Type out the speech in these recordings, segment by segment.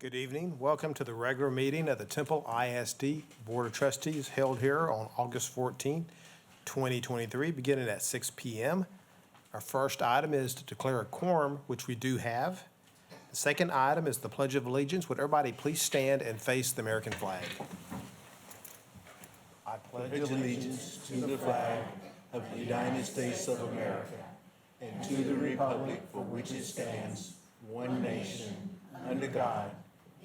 Good evening. Welcome to the regular meeting of the Temple ISD Board of Trustees held here on August 14, 2023, beginning at 6 p.m. Our first item is to declare a quorum, which we do have. The second item is the Pledge of Allegiance. Would everybody please stand and face the American flag? I pledge allegiance to the flag of the United States of America and to the republic for which it stands, one nation, under God,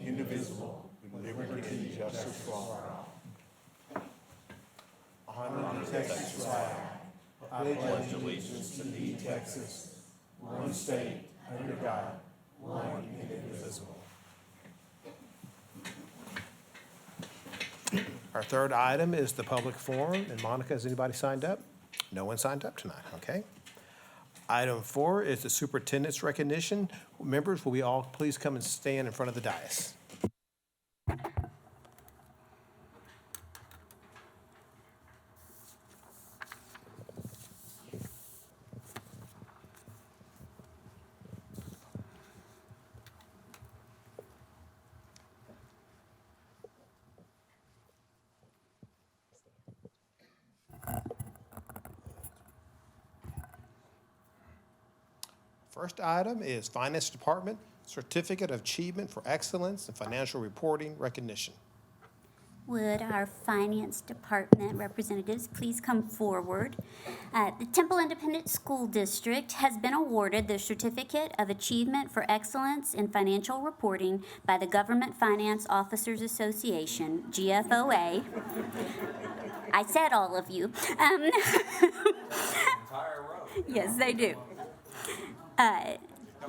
indivisible, with liberty and justice for all. Honor the Texas flag. I pledge allegiance to thee, Texas, one state, under God, one and indivisible. Our third item is the public forum. And Monica, has anybody signed up? No one signed up tonight, okay. Item 4 is the superintendent's recognition. Members, will we all please come and stand in front of the dais? First item is Finance Department Certificate of Achievement for Excellence in Financial Reporting Recognition. Would our Finance Department representatives please come forward? The Temple Independent School District has been awarded the Certificate of Achievement for Excellence in Financial Reporting by the Government Finance Officers Association, GFOA. I said all of you. Entire row. Yes, they do.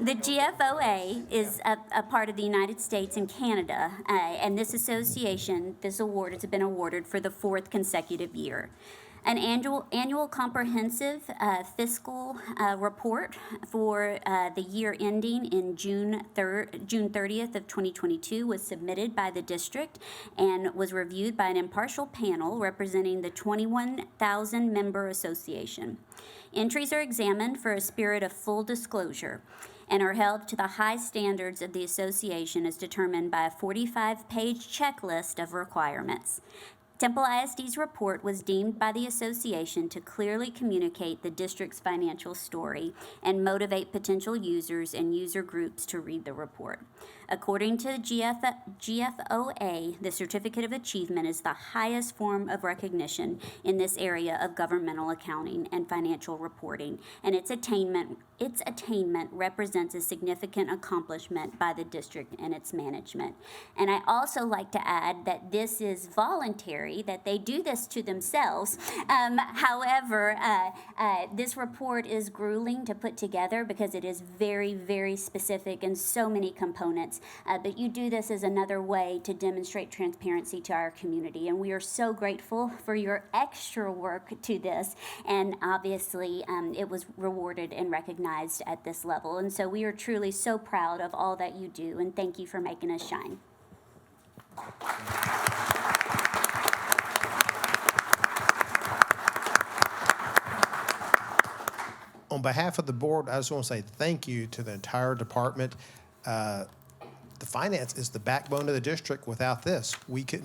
The GFOA is a part of the United States and Canada, and this association, this award has been awarded for the 4th consecutive year. An annual comprehensive fiscal report for the year ending in June 30th of 2022 was submitted by the district and was reviewed by an impartial panel representing the 21,000-member association. Entries are examined for a spirit of full disclosure and are held to the high standards of the association as determined by a 45-page checklist of requirements. Temple ISD's report was deemed by the association to clearly communicate the district's financial story and motivate potential users and user groups to read the report. According to the GFOA, the Certificate of Achievement is the highest form of recognition in this area of governmental accounting and financial reporting, and its attainment represents a significant accomplishment by the district and its management. And I also like to add that this is voluntary, that they do this to themselves. However, this report is grueling to put together because it is very, very specific in so many components. But you do this as another way to demonstrate transparency to our community. And we are so grateful for your extra work to this. And obviously, it was rewarded and recognized at this level. And so we are truly so proud of all that you do. And thank you for making us shine. On behalf of the board, I just want to say thank you to the entire department. The finance is the backbone of the district. Without this, we could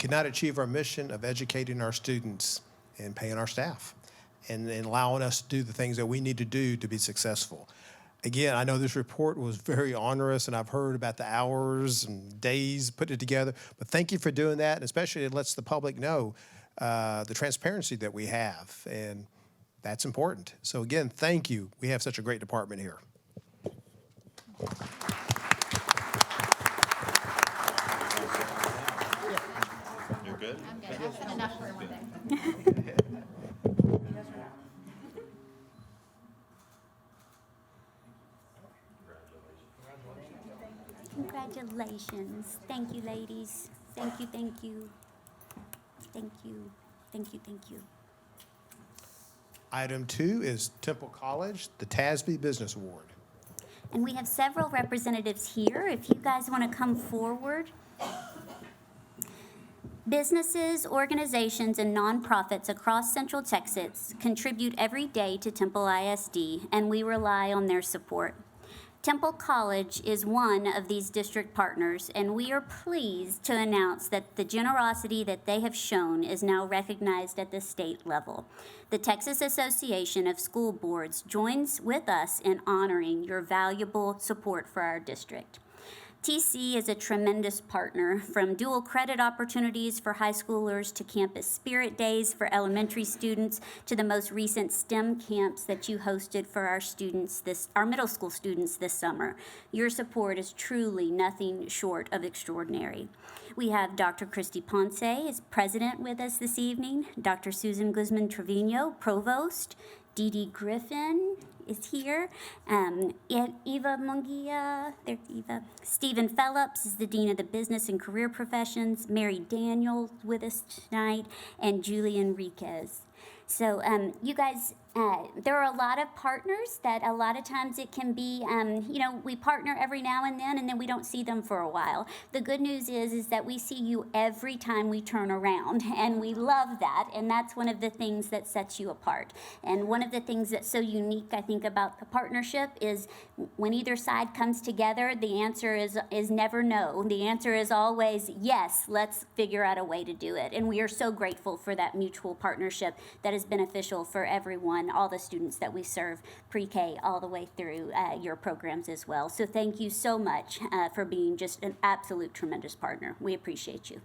not achieve our mission of educating our students and paying our staff and allowing us to do the things that we need to do to be successful. Again, I know this report was very onerous, and I've heard about the hours and days putting it together, but thank you for doing that, and especially it lets the public know the transparency that we have, and that's important. So again, thank you. We have such a great department here. You're good? I'm good. I've had enough for one day. Congratulations. Thank you, ladies. Thank you, thank you. Thank you, thank you, thank you. Item 2 is Temple College, the TISD Business Award. And we have several representatives here. If you guys want to come forward. Businesses, organizations, and nonprofits across Central Texas contribute every day to Temple ISD, and we rely on their support. Temple College is one of these district partners, and we are pleased to announce that the generosity that they have shown is now recognized at the state level. The Texas Association of School Boards joins with us in honoring your valuable support for our district. TC is a tremendous partner, from dual credit opportunities for high schoolers to campus spirit days for elementary students to the most recent STEM camps that you hosted for our middle school students this summer. Your support is truly nothing short of extraordinary. We have Dr. Christy Ponce as president with us this evening, Dr. Susan Guzman-Trevino, provost, Dee Dee Griffin is here. Eva Mungia, there's Eva. Stephen Phelps is the Dean of the Business and Career Professions. Mary Daniel with us tonight, and Julie Enriquez. So you guys, there are a lot of partners that a lot of times it can be, we partner every now and then we don't see them for a while. The good news is that we see you every time we turn around, and we love that, and that's one of the things that sets you apart. And one of the things that's so unique, I think, about the partnership is when either side comes together, the answer is never no. The answer is always yes, let's figure out a way to do it. And we are so grateful for that mutual partnership that is beneficial for everyone, all the students that we serve, pre-K all the way through your programs as well. So thank you so much for being just an absolute tremendous partner. We appreciate you.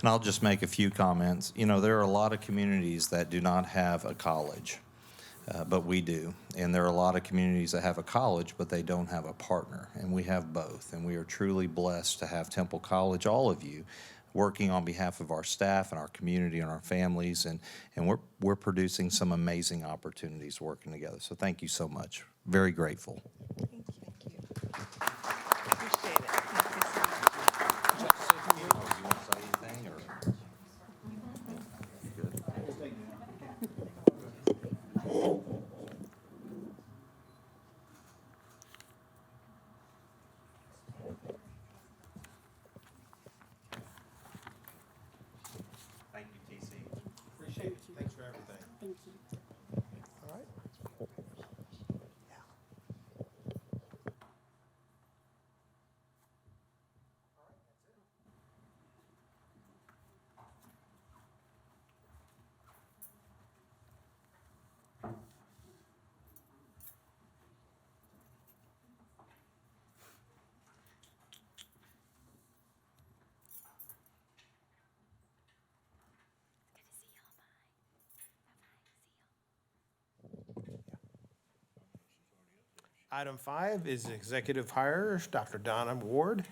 And I'll just make a few comments. You know, there are a lot of communities that do not have a college, but we do. And there are a lot of communities that have a college, but they don't have a partner. And we have both. And we are truly blessed to have Temple College, all of you, working on behalf of our staff and our community and our families. And we're producing some amazing opportunities working together. So thank you so much. Very grateful. Thank you. Appreciate it. Thank you so much. You want to say anything, or? Good. Thank you, TC. Appreciate it. Thanks for everything. Thank you. All right. Item 5 is executive hires, Dr. Donna Ward.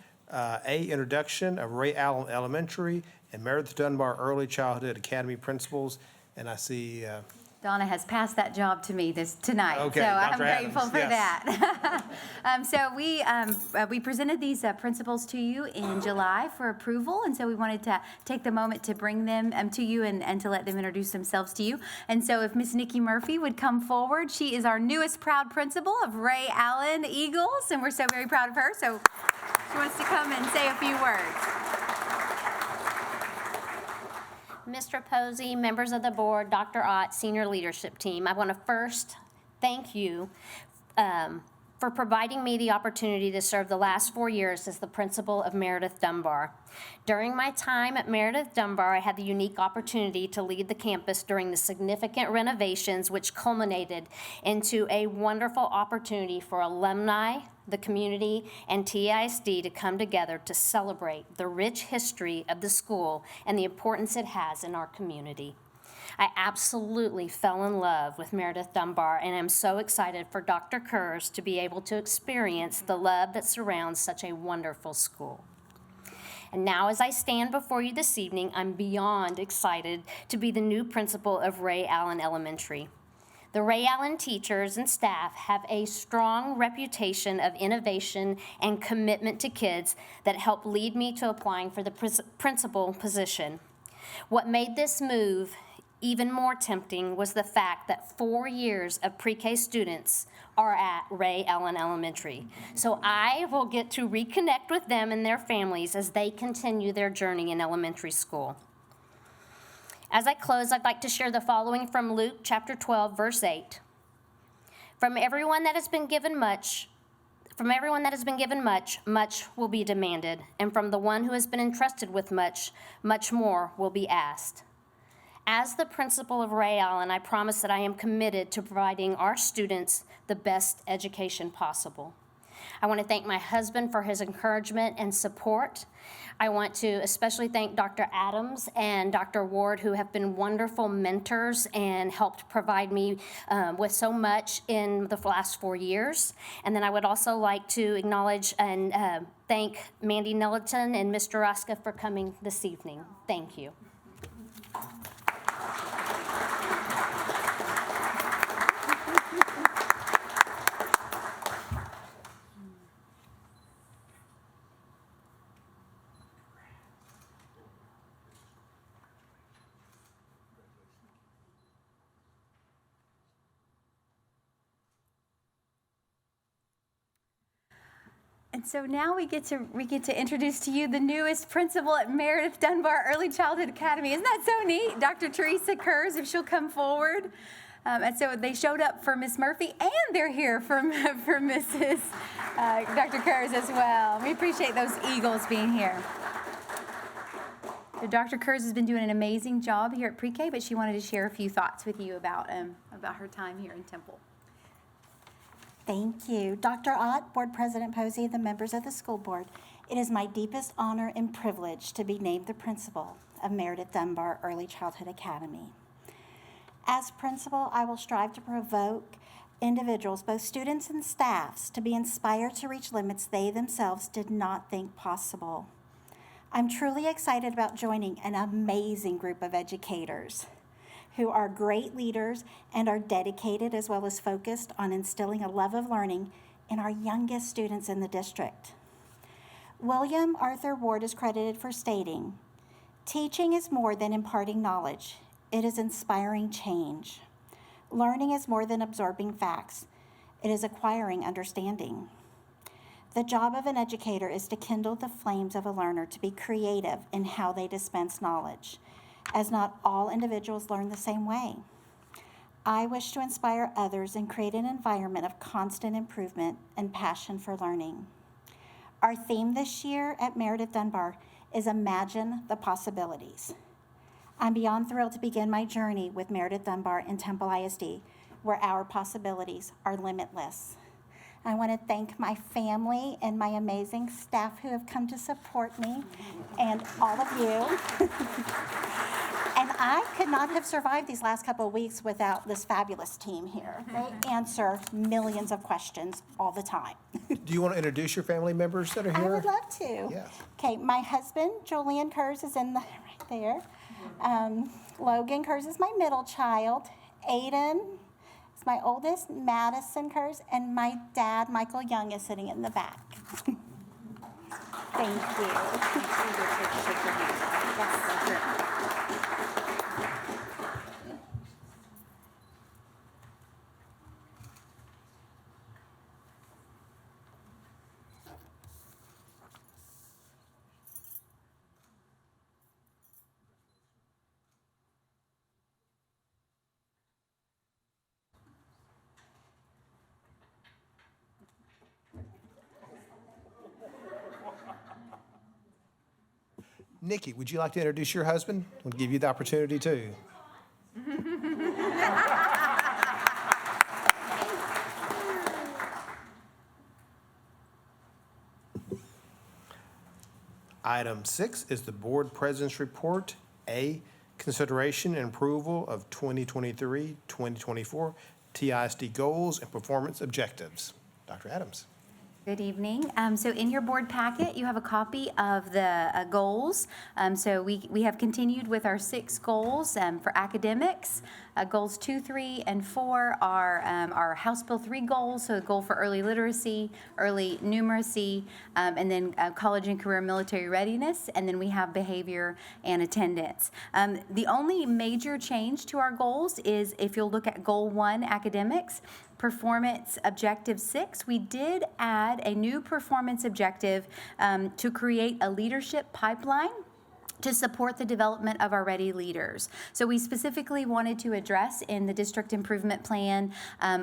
Introduction of Ray Allen Elementary and Meredith Dunbar Early Childhood Academy principals. And I see, Donna has passed that job to me tonight, Okay, so I'm Dr. grateful Adams, for yes. that. So we presented these principles to you in July for approval, and so we wanted to take the moment to bring them to you and to let them introduce themselves to you. And so if Miss Nikki Murphy would come forward, she is our newest proud principal of Ray Allen Eagles, and we're so very proud of her. So she wants to come and say a few words. Mr. Posey, members of the board, Dr. Ott, senior leadership team, I want to first thank you for providing me the opportunity to serve the last 4 years as the principal of Meredith Dunbar. During my time at Meredith Dunbar, I had the unique opportunity to lead the campus during the significant renovations, which culminated into a wonderful opportunity for alumni, the community, and TISD to come together to celebrate the rich history of the school and the importance it has in our community. I absolutely fell in love with Meredith Dunbar, and I'm so excited for Dr. Kurz to be able to experience the love that surrounds such a wonderful school. And now, as I stand before you this evening, I'm beyond excited to be the new principal of Ray Allen Elementary. The Ray Allen teachers and staff have a strong reputation of innovation and commitment to kids that helped lead me to applying for the principal position. What made this move even more tempting was the fact that 4 years of pre-K students are at Ray Allen Elementary. So I will get to reconnect with them and their families as they continue their journey in elementary school. As I close, I'd like to share the following from Luke chapter 12, verse 8. From everyone that has been given much, much will be demanded, and from the one who has been entrusted with much, much more will be asked. As the principal of Ray Allen, I promise that I am committed to providing our students the best education possible. I want to thank my husband for his encouragement and support. I want to especially thank Dr. Adams and Dr. Ward, who have been wonderful mentors and helped provide me with so much in the last 4 years. And then I would also like to acknowledge and thank Mandy Nelliton and Mr. Raska for coming this evening. Thank you. And so now we get to introduce to you the newest principal at Meredith Dunbar Early Childhood Academy. Isn't that so neat? Dr. Teresa Kurz, if she'll come forward. And so they showed up for Miss Murphy, and they're here for Mrs. Dr. Kurz as well. We appreciate those Eagles being here. So Dr. Kurz has been doing an amazing job here at pre-K, but she wanted to share a few thoughts with you about her time here in Temple. Thank you. Dr. Ott, Board President Posey, the members of the school board, it is my deepest honor and privilege to be named the principal of Meredith Dunbar Early Childhood Academy. As principal, I will strive to provoke individuals, both students and staffs, to be inspired to reach limits they themselves did not think possible. I'm truly excited about joining an amazing group of educators who are great leaders and are dedicated as well as focused on instilling a love of learning in our youngest students in the district. William Arthur Ward is credited for stating, "Teaching is more than imparting knowledge. It is inspiring change. Learning is more than absorbing facts. It is acquiring understanding." The job of an educator is to kindle the flames of a learner to be creative in how they dispense knowledge, as not all individuals learn the same way. I wish to inspire others and create an environment of constant improvement and passion for learning. Our theme this year at Meredith Dunbar is Imagine the Possibilities. I'm beyond thrilled to begin my journey with Meredith Dunbar in Temple ISD, where our possibilities are limitless. I want to thank my family and my amazing staff who have come to support me, and all of you. And I could not have survived these last couple of weeks without this fabulous team here. They answer millions of questions all the time. Do you want to introduce your family members that are I here? would love to. Yeah. Okay, my husband, Julian Kurz, is right there. Logan Kurz is my middle child. Aiden is my oldest. Madison Kurz, and my dad, Michael Young, is sitting in the back. Thank you. Yes. Nikki, would you like to introduce your husband? We'll give you the opportunity too. Item 6 is the board president's report. A, consideration and approval of 2023-2024 TISD goals and performance objectives. Dr. Adams. Good evening. So in your board packet, you have a copy of the goals. So we have continued with our 6 goals for academics. Goals 2, 3, and 4 are our House Bill 3 goals, so the goal for early literacy, early numeracy, and then college and career military readiness, and then we have behavior and attendance. The only major change to our goals is if you'll look at Goal 1, academics, Performance Objective 6, we did add a new performance objective to create a leadership pipeline to support the development of our ready leaders. So we specifically wanted to address in the district improvement plan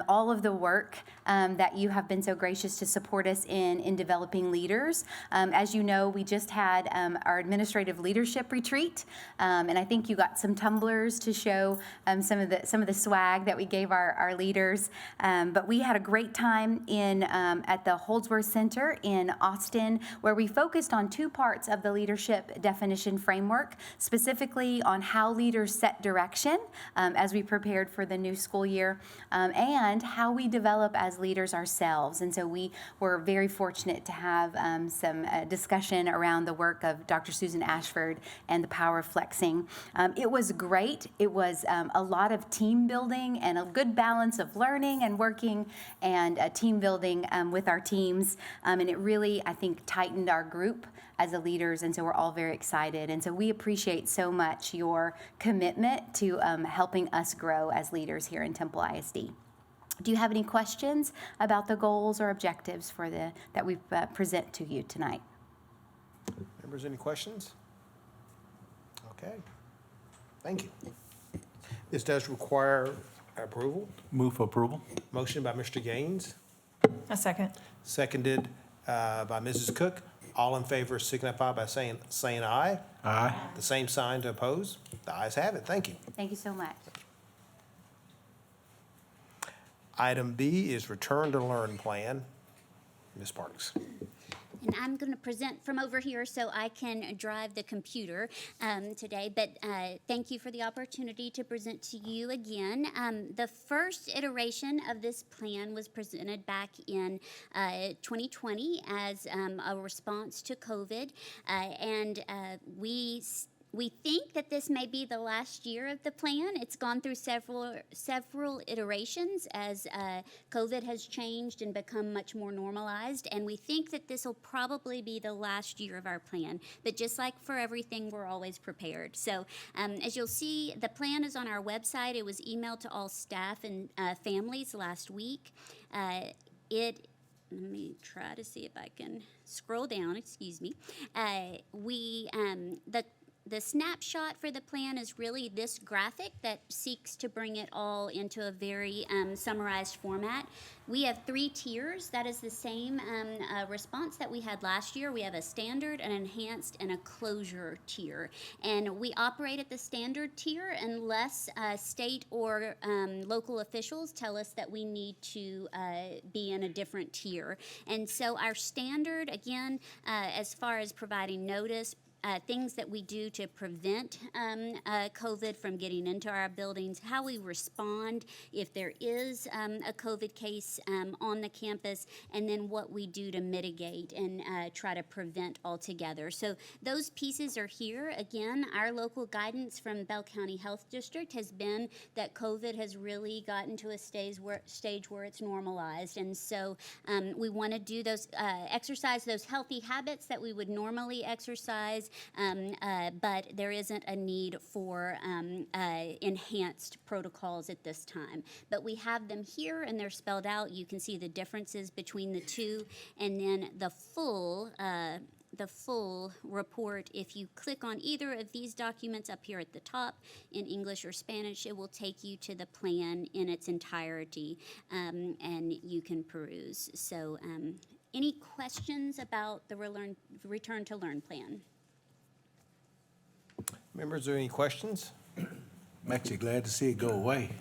all of the work that you have been so gracious to support us in developing leaders. As you know, we just had our administrative leadership retreat, and I think you got some tumblers to show some of the swag that we gave our leaders. But we had a great time at the Holdsworth Center in Austin, where we focused on two parts of the leadership definition framework, specifically on how leaders set direction as we prepared for the new school year, and how we develop as leaders ourselves. And so we were very fortunate to have some discussion around the work of Dr. Susan Ashford and the power of flexing. It was great. It was a lot of team building and a good balance of learning and working and team building with our teams. And it really, I think, tightened our group as the leaders, and so we're all very excited. And so we appreciate so much your commitment to helping us grow as leaders here in Temple ISD. Do you have any questions about the goals or objectives that we present to you tonight? Members, any questions? Okay. Thank you. This does require approval. Move for approval. Motion by Mr. Gaines, A second. seconded by Mrs. Cook. All in favor signify by saying aye. Aye. The same sign to oppose. The ayes have it. Thank you. Thank you so much. Item B is return to learn plan. Ms. Parks. And I'm going to present from over here so I can drive the computer today. But thank you for the opportunity to present to you again. The first iteration of this plan was presented back in 2020 as a response to COVID. We think that this may be the last year of the plan. It's gone through several iterations as COVID has changed and become much more normalized, and we think that this will probably be the last year of our plan. But just like for everything, we're always prepared. So as you'll see, the plan is on our website. It was emailed to all staff and families last week. Let me try to see if I can scroll down, excuse me. The snapshot for the plan is really this graphic that seeks to bring it all into a very summarized format. We have 3 tiers. That is the same response that we had last year. We have a standard, an enhanced, and a closure tier. And we operate at the standard tier unless state or local officials tell us that we need to be in a different tier. And so our standard, again, as far as providing notice, things that we do to prevent COVID from getting into our buildings, how we respond if there is a COVID case on the campus, and then what we do to mitigate and try to prevent altogether. So those pieces are here. Again, our local guidance from Bell County Health District has been that COVID has really gotten to a stage where it's normalized. And so we want to do those, exercise those healthy habits that we would normally exercise, but there isn't a need for enhanced protocols at this time. But we have them here and they're spelled out. You can see the differences between the two, and then the full report, if you click on either of these documents up here at the top in English or Spanish, it will take you to the plan in its entirety, and you can peruse. So any questions about the Return to Learn plan? Members, are there any questions? I'm actually glad to see it go away.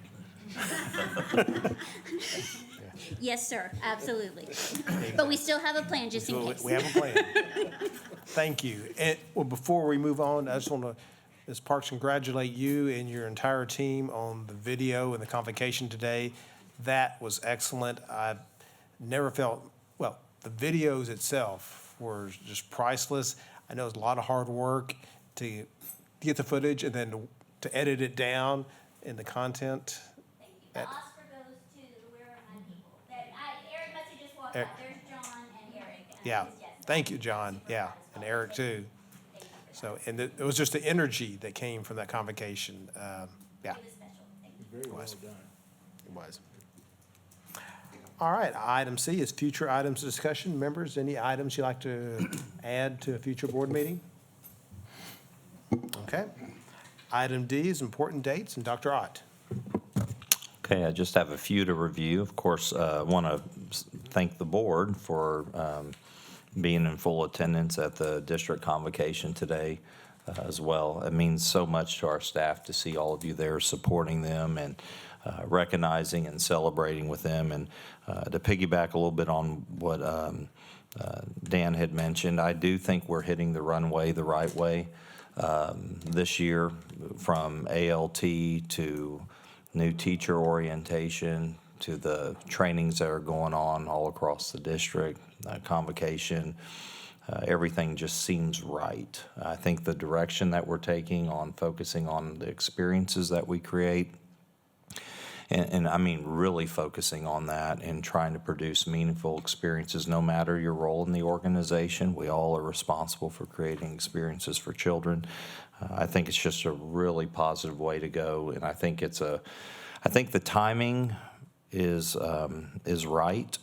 Yes, sir, absolutely. But we still have a plan just in case. We have a plan. Thank you. And, well, before we move on, I just want to, Ms. Parks, congratulate you and your entire team on the video and the convocation today. That was excellent. I've never felt, well, the videos itself were just priceless. I know it's a lot of hard work to get the footage and then to edit it down in the content. Thank you. The Oscar goes to, where are my people? Eric must have just walked Eric. out. There's John and Eric. Yeah, Yes. thank you, John, yeah, and Eric too. So, and it was just the energy that came from that convocation, yeah. It was special. Thank you. Very well was. done. It was. All right, item C is future items of discussion. Members, any items you'd like to add to a future board meeting? Okay. Item D is important dates, and Dr. Ott. Okay, I just have a few to review. Of course, I want to thank the board for being in full attendance at the district convocation today as well. It means so much to our staff to see all of you there supporting them and recognizing and celebrating with them. And to piggyback a little bit on what Dan had mentioned, I do think we're hitting the runway the right way this year, from ALT to new teacher orientation to the trainings that are going on all across the district, convocation. Everything just seems right. I think the direction that we're taking on focusing on the experiences that we create, and I mean really focusing on that and trying to produce meaningful experiences no matter your role in the organization. We all are responsible for creating experiences for children. I think it's just a really positive way to go, and I think the timing is right,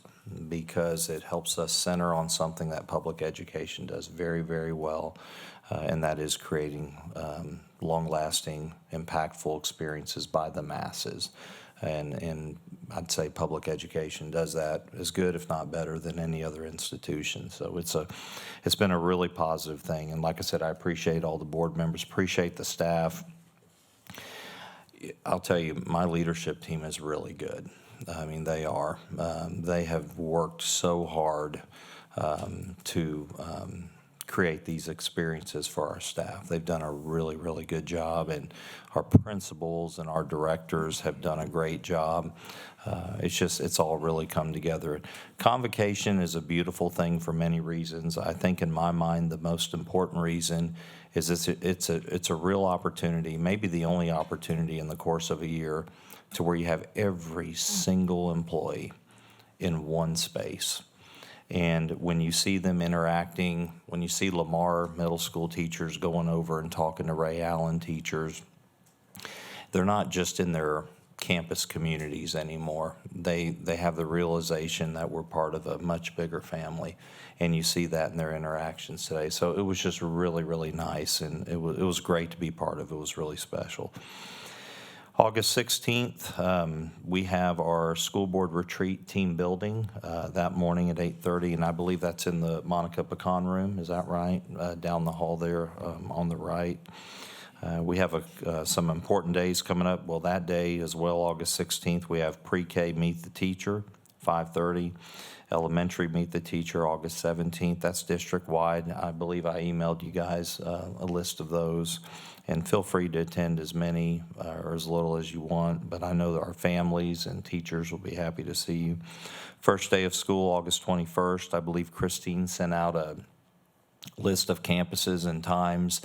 because it helps us center on something that public education does very, very well, and that is creating long-lasting, impactful experiences by the masses. And I'd say public education does that as good, if not better, than any other institution. So it's been a really positive thing. And like I said, I appreciate all the board members, appreciate the staff. I'll tell you, my leadership team is really good. I mean, they are. They have worked so hard to create these experiences for our staff. They've done a really, really good job, and our principals and our directors have done a great job. It's all really come together. Convocation is a beautiful thing for many reasons. I think in my mind, the most important reason is it's a real opportunity, maybe the only opportunity in the course of a year, to where you have every single employee in one space. And when you see them interacting, when you see Lamar middle school teachers going over and talking to Ray Allen teachers, they're not just in their campus communities anymore. They have the realization that we're part of a much bigger family, and you see that in their interactions today. So it was just really, really nice, and it was great to be part of. It was really special. August 16th, we have our school board retreat team building that morning at 8:30, and I believe that's in the Monica Pecan room. Is that right? Down the hall there on the right. We have some important days coming up. Well, that day as well, August 16th, we have pre-K Meet the Teacher, 5:30. Elementary Meet the Teacher, August 17th. That's district-wide. I believe I emailed you guys a list of those. And feel free to attend as many or as little as you want, but I know that our families and teachers will be happy to see you. First day of school, August 21st. I believe Christine sent out a list of campuses and times.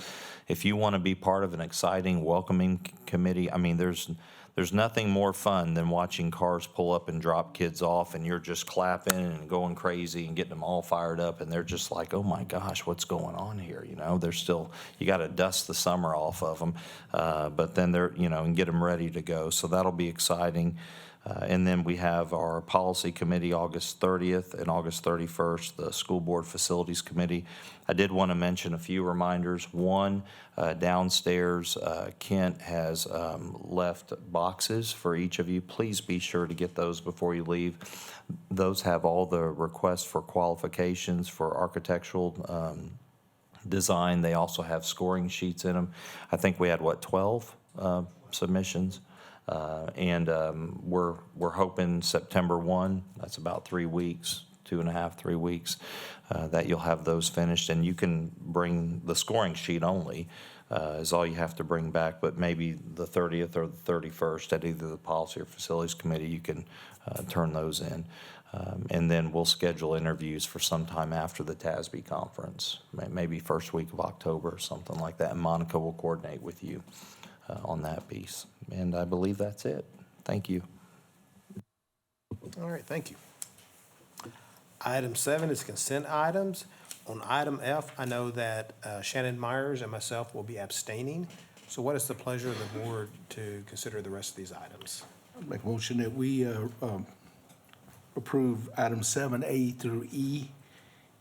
If you want to be part of an exciting welcoming committee, I mean, there's nothing more fun than watching cars pull up and drop kids off, and you're just clapping and going crazy and getting them all fired up, and they're just like, oh my gosh, what's going on here? You know, they're still, you got to dust the summer off of them, but then they're, and get them ready to go. So that'll be exciting. And then we have our policy committee August 30th and August 31st, the school board facilities committee. I did want to mention a few reminders. One, downstairs, Kent has left boxes for each of you. Please be sure to get those before you leave. Those have all the requests for qualifications for architectural design. They also have scoring sheets in them. I think we had, 12 submissions? And we're hoping September 1, that's about 3 weeks, 2.5, 3 weeks, that you'll have those finished. And you can bring the scoring sheet only, is all you have to bring back, but maybe the 30th or the 31st at either the policy or facilities committee, you can turn those in. And then we'll schedule interviews for sometime after the TISD conference, maybe first week of October or something like that. And Monica will coordinate with you on that piece. And I believe that's it. Thank you. All right, thank you. Item 7 is consent items. On item F, I know that Shannon Myers and myself will be abstaining. So what is the pleasure of the board to consider the rest of these items? I'll make a motion that we approve items 7A through E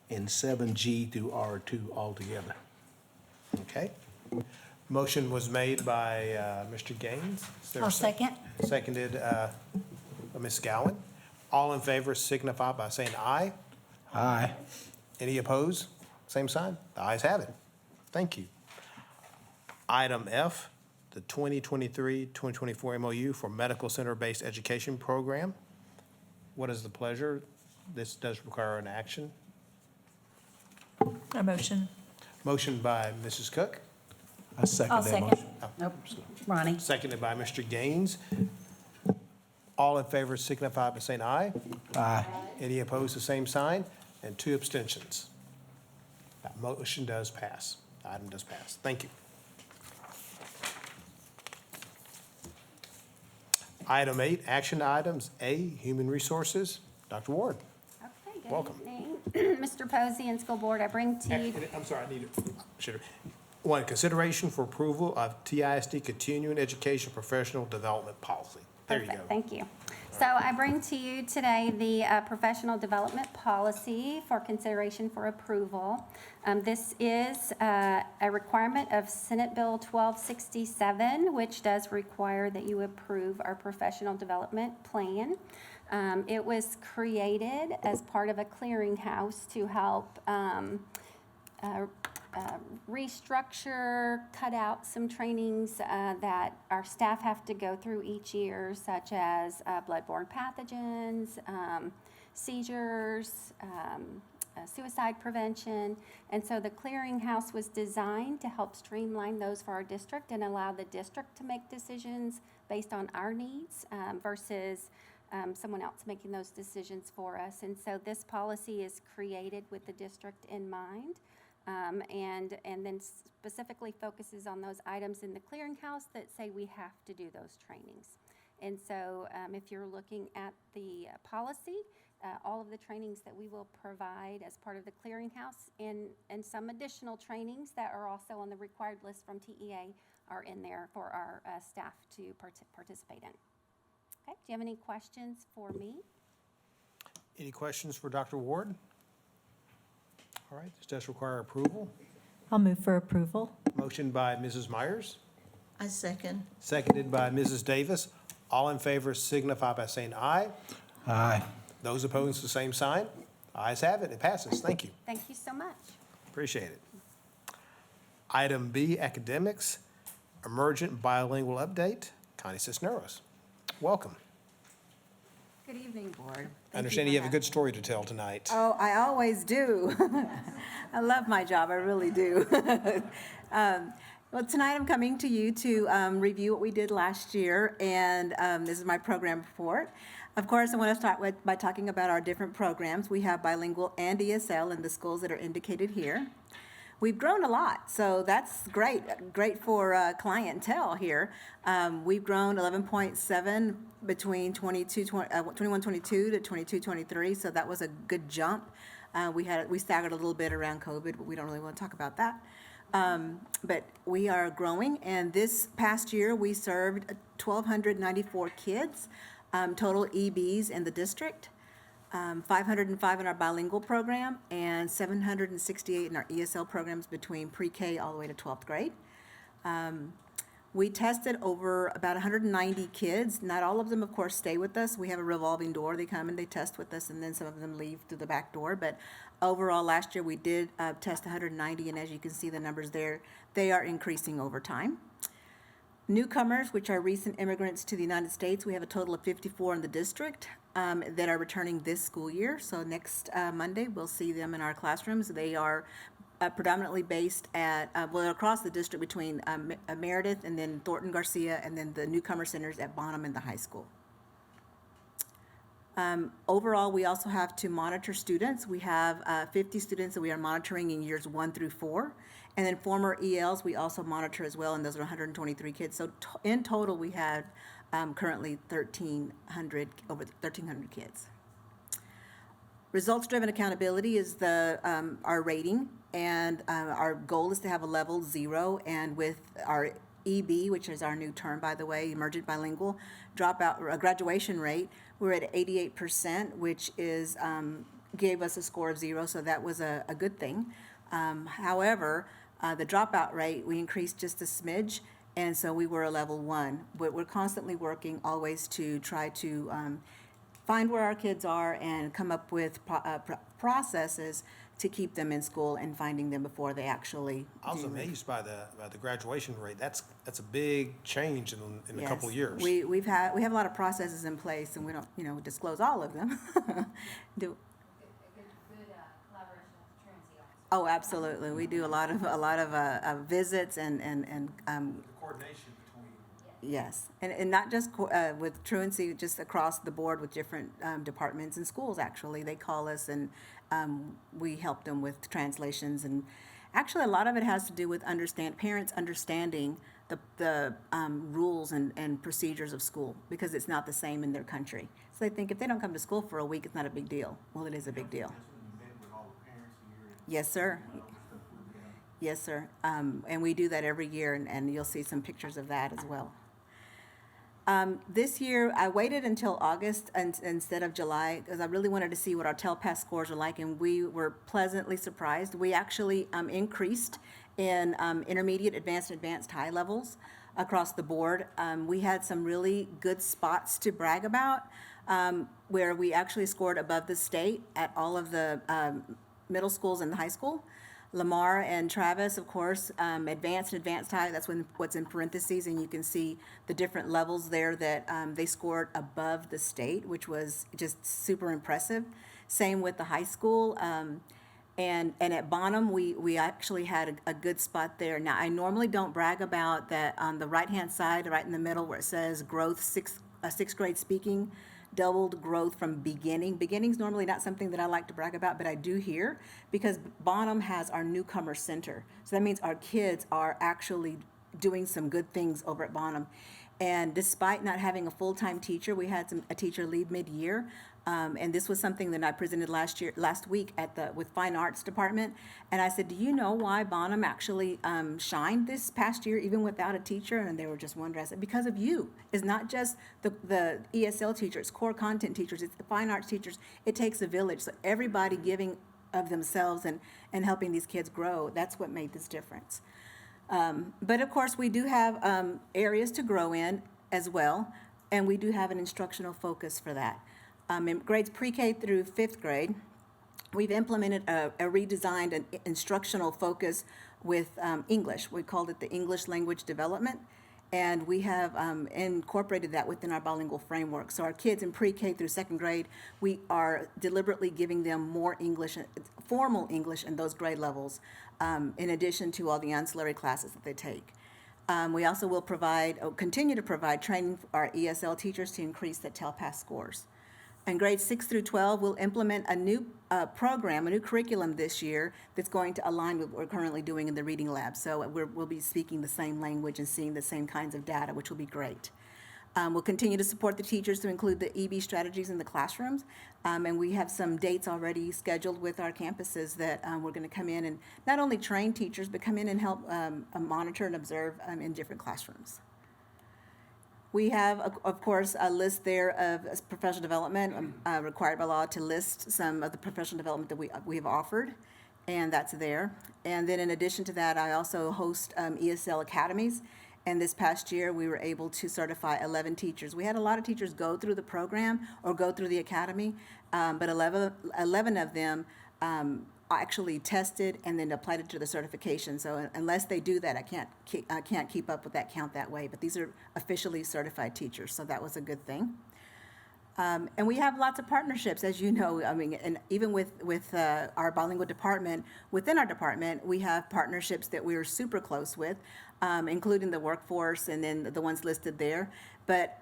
and 7G through R2 altogether. Okay. Motion was made by Mr. Gaines. Is there a I'll second. Seconded by Ms. Gowan. All in favor signify by saying aye. Aye. Any opposed? Same sign. The ayes have it. Thank you. Item F, the 2023-2024 MOU for Medical Center-Based Education Program. What is the pleasure? This does require an action. A motion. Motion by Mrs. Cook, I second I'll that second. motion. Nope. Ronnie. seconded by Mr. Gaines. All in favor signify by saying aye. Aye. Any opposed, the same sign, and 2 abstentions. That motion does pass. The item does pass. Thank you. Item 8, action items. A, Human Resources. Dr. Ward. Okay, good Welcome. evening. Mr. Posey and School Board, I bring to you. I'm sorry, I need to, should have. 1, consideration for approval of TISD Continuing Education Professional Development Policy. There you go. Perfect, thank you. So I bring to you today the professional development policy for consideration for approval. This is a requirement of Senate Bill 1267, which does require that you approve our professional development plan. It was created as part of a clearinghouse to help restructure, cut out some trainings that our staff have to go through each year, such as bloodborne pathogens, seizures, suicide prevention. And so the clearinghouse was designed to help streamline those for our district and allow the district to make decisions based on our needs versus someone else making those decisions for us. And so this policy is created with the district in mind. And then specifically focuses on those items in the clearinghouse that say we have to do those trainings. And so if you're looking at the policy, all of the trainings that we will provide as part of the clearinghouse and some additional trainings that are also on the required list from TEA are in there for our staff to participate in. Okay, do you have any questions for me? Any questions for Dr. Ward? All right, this does require approval. I'll move for approval. Motion by Mrs. Myers, I second. seconded by Mrs. Davis. All in favor signify by saying aye. Aye. Those opposed, the same sign. Ayes have it, it passes. Thank you. Thank you so much. Appreciate it. Item B, academics, emergent bilingual update. Connie Cisneros, welcome. Good evening, Board. I understand you have a good story to tell tonight. Oh, I always do. I love my job, I really do. Well, tonight I'm coming to you to review what we did last year, and this is my program report. Of course, I want to start by talking about our different programs. We have bilingual and ESL in the schools that are indicated here. We've grown a lot, so that's great for clientele here. We've grown 11.7 between 21-22 to 22-23, so that was a good jump. We staggered a little bit around COVID, but we don't really want to talk about that. But we are growing, and this past year we served 1,294 kids, total EBs in the district. 505 in our bilingual program, and 768 in our ESL programs between pre-K all the way to 12th grade. We tested over about 190 kids. Not all of them, of course, stay with us. We have a revolving door. They come and they test with us, and then some of them leave through the back door. But overall, last year we did test 190, and as you can see the numbers there, they are increasing over time. Newcomers, which are recent immigrants to the United States, we have a total of 54 in the district that are returning this school year. So next Monday, we'll see them in our classrooms. They are predominantly based at, across the district between Meredith and then Thornton Garcia, and then the newcomer centers at Bonham and the high school. Overall, we also have to monitor students. We have 50 students that we are monitoring in years 1 through 4. And then former ELs, we also monitor as well, and those are 123 kids. So in total, we have currently over 1,300 kids. Results-driven accountability is our rating, and our goal is to have a level 0, and with our EB, which is our new term, by the way, emergent bilingual, graduation rate, we're at 88%, which is gave us a score of 0, so that was a good thing. However, The dropout rate, we increased just a smidge, and so we were a level 1. But we're constantly working always to try to find where our kids are and come up with processes to keep them in school and finding them before they actually I was do. amazed by the graduation rate. That's a big change in a couple of Yes. years. We have a lot of processes in place, and we don't, disclose all of them. Oh, absolutely. We do a lot of visits and Coordination between. yes, and not just with truancy, just across the board with different departments and schools, actually. They call us and we help them with translations. And actually, a lot of it has to do with parents understanding the rules and procedures of school, because it's not the same in their country. So they think if they don't come to school for a week, it's not a big deal. Well, it is a big deal. Yes, sir. Yes, sir. And we do that every year, and you'll see some pictures of that as well. This year, I waited until August instead of July, because I really wanted to see what our TELPAS scores are like, and we were pleasantly surprised. We actually increased in intermediate, advanced high levels across the board. We had some really good spots to brag about, where we actually scored above the state at all of the middle schools and high school. Lamar and Travis, of course, advanced high, that's what's in parentheses, and you can see the different levels there that they scored above the state, which was just super impressive. Same with the high school. And at Bonham, we actually had a good spot there. Now, I normally don't brag about that on the right-hand side, right in the middle where it says growth, sixth grade speaking, doubled growth from beginning. Beginning's normally not something that I like to brag about, but I do here, because Bonham has our newcomer center. So that means our kids are actually doing some good things over at Bonham. And despite not having a full-time teacher, we had a teacher leave mid-year. And this was something that I presented last week with Fine Arts Department. And I said, do you know why Bonham actually shined this past year, even without a teacher? And they were just wondering. I said, because of you. It's not just the ESL teachers, core content teachers, it's the fine arts teachers. It takes a village. So everybody giving of themselves and helping these kids grow, that's what made this difference. But of course, we do have areas to grow in as well, and we do have an instructional focus for that. In grades pre-K through fifth grade, we've implemented a redesigned instructional focus with English. We called it the English Language Development, and we have incorporated that within our bilingual framework. So our kids in pre-K through second grade, we are deliberately giving them more English, formal English in those grade levels, in addition to all the ancillary classes that they take. We also will continue to provide training for our ESL teachers to increase the TELPAS scores. In grades 6 through 12, we'll implement a new program, a new curriculum this year that's going to align with what we're currently doing in the reading lab. So we'll be speaking the same language and seeing the same kinds of data, which will be great. We'll continue to support the teachers to include the EB strategies in the classrooms. And we have some dates already scheduled with our campuses that we're going to come in and not only train teachers, but come in and help monitor and observe in different classrooms. We have, of course, a list there of professional development, required by law to list some of the professional development that we have offered, and that's there. And then in addition to that, I also host ESL academies, and this past year, we were able to certify 11 teachers. We had a lot of teachers go through the program or go through the academy, but 11 of them actually tested and then applied it to the certification. So unless they do that, I can't keep up with that count that way. But these are officially certified teachers, so that was a good thing. And we have lots of partnerships, as you know. I mean, and even with our bilingual department, within our department, we have partnerships that we are super close with, including the workforce and then the ones listed there. But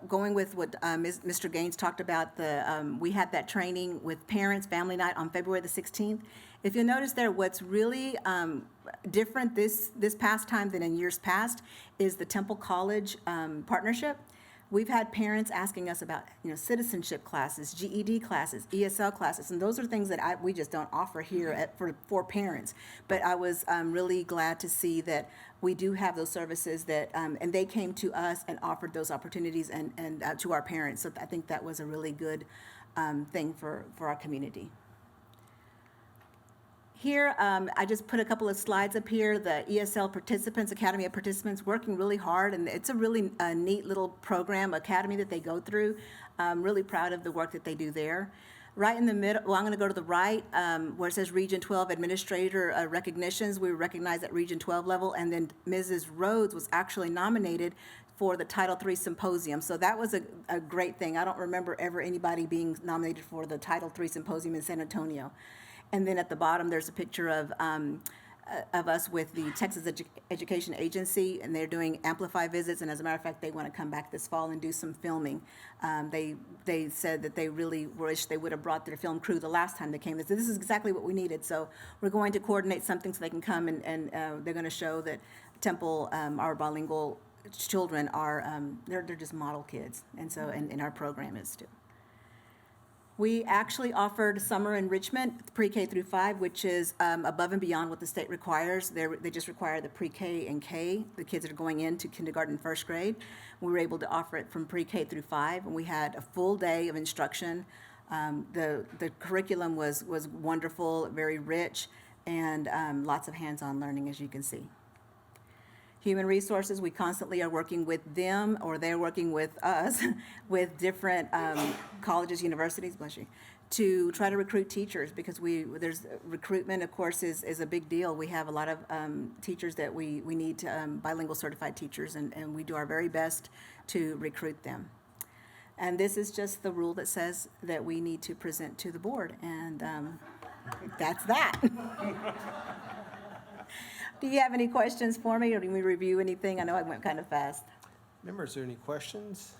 going with what Mr. Gaines talked about, we had that training with parents, family night on February the 16th. If you'll notice there, what's really different this past time than in years past is the Temple College partnership. We've had parents asking us about, citizenship classes, GED classes, ESL classes, and those are things that we just don't offer here for parents. But I was really glad to see that we do have those services that, and they came to us and offered those opportunities and to our parents. So I think that was a really good thing for our community. Here, I just put a couple of slides up here. The ESL participants, Academy of Participants, working really hard, and it's a really neat little program, academy that they go through. I'm really proud of the work that they do there. Right in the middle, well, I'm going to go to the right, where it says Region 12 Administrator Recognitions. We were recognized at Region 12 level, and then Mrs. Rhodes was actually nominated for the Title III Symposium. So that was a great thing. I don't remember ever anybody being nominated for the Title III Symposium in San Antonio. And then at the bottom, there's a picture of us with the Texas Education Agency, and they're doing Amplify visits, and as a matter of fact, they want to come back this fall and do some filming. They said that they really wish they would have brought their film crew the last time they came. They said, this is exactly what we needed, so we're going to coordinate something so they can come, and they're going to show that Temple, our bilingual children are, they're just model kids, and so, and our program is too. We actually offered summer enrichment, pre-K through 5, which is above and beyond what the state requires. They just require the pre-K and K, the kids that are going into kindergarten, first grade. We were able to offer it from pre-K through 5, and we had a full day of instruction. The curriculum was wonderful, very rich, and lots of hands-on learning, as you can see. Human Resources, we constantly are working with them, or they're working with us, with different colleges, universities, bless you, to try to recruit teachers, because there's recruitment, of course, is a big deal. We have a lot of teachers that we need, bilingual certified teachers, and we do our very best to recruit them. And this is just the rule that says that we need to present to the board, and that's that. Do you have any questions for me, or do we review anything? I know I went kind of fast. Members, are there any questions?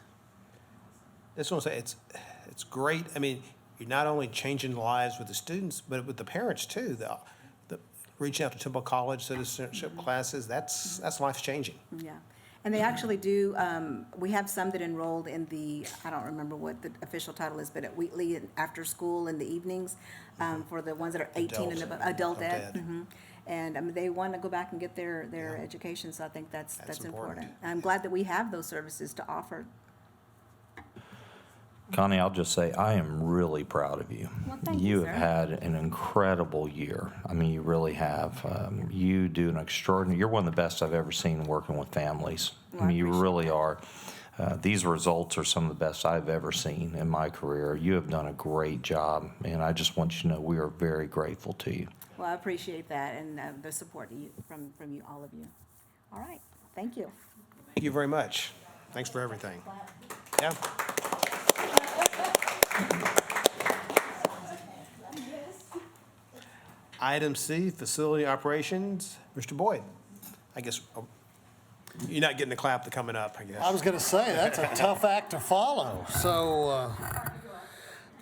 I just want to say, it's great. I mean, you're not only changing lives with the students, but with the parents too. The reaching out to Temple College citizenship classes, that's life-changing. Yeah, and they actually do, we have some that enrolled in the, I don't remember what the official title is, but at Wheatley and after school in the evenings, for the ones that are 18 and above, adult ed. Mm-hmm. And they want to go back and get their education, so I think that's important. I'm glad that we have those services to offer. Connie, I'll just say, I am really proud of you. Well, thank you, You have had an incredible year. I mean, you really have. You do an extraordinary, you're one of the best I've ever seen working with families. Well, I mean, I you appreciate really are. These results are some of the best I've ever seen in my career. You have done a great job, and I just want you to know we are very grateful to you. Well, I appreciate that, and the support from you, all of you. All right, thank you. Thank you very much. Thanks for everything. Yeah. Item C, facility operations. Mr. Boyd, I guess, you're not getting the clap coming up, I guess. I was going to say, that's a tough act to follow. So